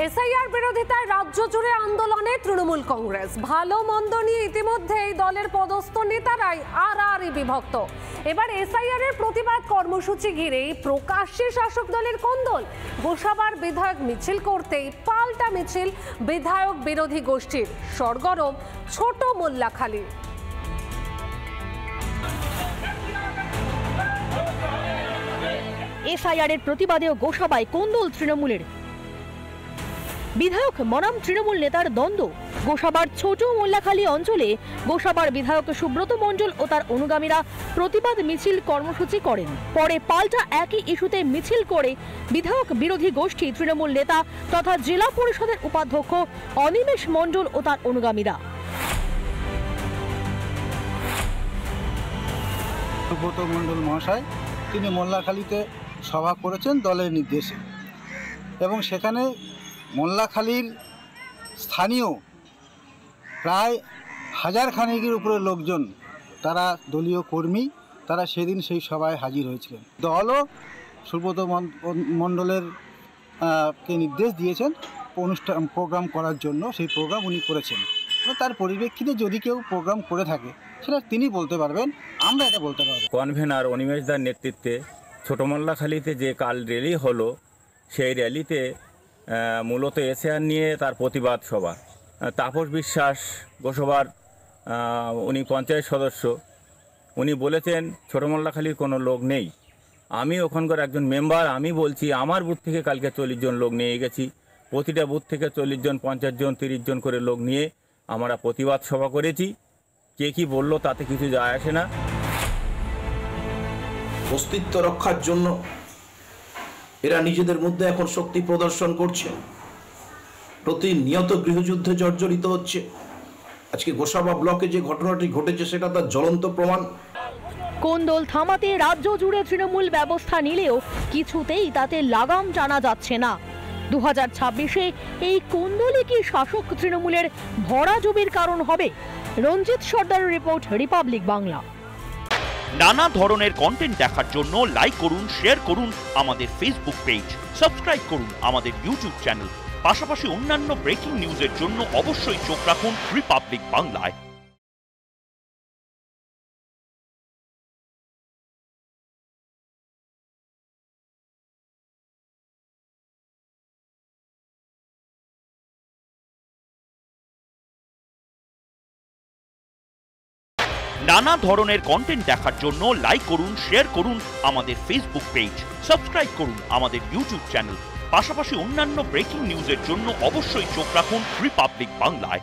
SIR বিরোধিতায় রাজ্য জুড়ে আন্দোলনে তৃণমূল কংগ্রেস। ভালো মন্দ নিয়ে ইতিমধ্যেই দলের পদস্থ নেতারাই আড়াআড়ি বিভক্ত। এবার এসআইআর এর প্রতিবাদ কর্মসূচি ঘিরেই প্রকাশ্যে শাসক দলের কোন্দল। গোসাবার বিধায়ক মিছিল করতেই পাল্টা মিছিল বিধায়ক বিরোধী গোষ্ঠীর। সরগরম ছোট মোল্লাখালী। এসআইআর এর প্রতিবাদেও গোসাবায় কোন্দল তৃণমূলের। বিধায়ক বনাম তৃণমূল নেতার দ্বন্দ্ব। গোসাবার ছোট মোল্লাখালী অঞ্চলে গোসাবার বিধায়ক সুব্রত মণ্ডল ও তার অনুগামীরা প্রতিবাদ মিছিল কর্মসূচি করেন। পরে পাল্টা একই ইস্যুতে মিছিল করে বিধায়ক বিরোধী গোষ্ঠী তৃণমূল নেতা তথা জেলা পরিষদের উপাধ্যক্ষ অনিমেষ মণ্ডল ও তার অনুগামীরা। সুব্রত মণ্ডল মহাশয় তিনি মোল্লাখালীতে সভা করেছেন দলের নির্দেশে, এবং সেখানে মোল্লাখালীর স্থানীয় প্রায় 1000 খানেকের উপরে লোকজন, তারা দলীয় কর্মী, তারা সেদিন সেই সভায় হাজির হয়েছিলেন। দলও সুব্রত মণ্ডলের কে নির্দেশ দিয়েছেন প্রোগ্রাম করার জন্য। সেই প্রোগ্রাম উনি করেছেন। তার পরিপ্রেক্ষিতে যদি কেউ প্রোগ্রাম করে থাকে সেটা তিনি বলতে পারবেন, আমরা এটা বলতে পারবো। কনভেনার অনিমেষ দার নেতৃত্বে ছোট মোল্লাখালীতে যে কাল র্যালি হলো, সেই র্যালিতে মূলত এসআইআর নিয়ে তার প্রতিবাদ সভা। তাপস বিশ্বাস গোসাবার উনি পঞ্চায়েত সদস্য, উনি বলেছেন ছোট মোল্লাখালীর কোনো লোক নেই। আমি ওখানকার একজন মেম্বার, আমি বলছি আমার বুথ থেকে কালকে 40 জন লোক নিয়ে গেছি। প্রতিটা বুথ থেকে 40 জন, 50 জন, 30 জন করে লোক নিয়ে আমরা প্রতিবাদ সভা করেছি। কে কি বলল তাতে কিছু যায় আসে না। অস্তিত্ব রক্ষার জন্য এরা নিজেদের মধ্যে এখন শক্তি প্রদর্শন করছে, প্রতিনিয়ত গৃহযুদ্ধে জর্জরিত হচ্ছে। আজকে গোসাবা ব্লকে যে ঘটনাটি ঘটেছে সেটা তার জ্বলন্ত প্রমাণ। কোন্দল থামাতে রাজ্য জুড়ে তৃণমূল ব্যবস্থা নিলেও কিছুতেই তাতে লাগাম টানা যাচ্ছে না। 2026-এ এই কোন্দলই কি শাসক তৃণমূলের ভরা জমির কারণ হবে? রঞ্জিত সর্দারের রিপোর্ট, রিপাবলিক বাংলা। নানা ধরনের কন্টেন্ট দেখার জন্য লাইক করুন, শেয়ার করুন আমাদের ফেসবুক পেজ, সাবস্ক্রাইব করুন আমাদের ইউটিউব চ্যানেল। পাশাপাশি অন্যান্য ব্রেকিং নিউজের জন্য অবশ্যই চোখ রাখুন রিপাবলিক বাংলায়। নানা ধরনের কন্টেন্ট দেখার জন্য লাইক করুন, শেয়ার করুন আমাদের ফেসবুক পেজ, সাবস্ক্রাইব করুন আমাদের ইউটিউব চ্যানেল। পাশাপাশি অন্যান্য ব্রেকিং নিউজের জন্য অবশ্যই চোখ রাখুন রিপাবলিক বাংলায়।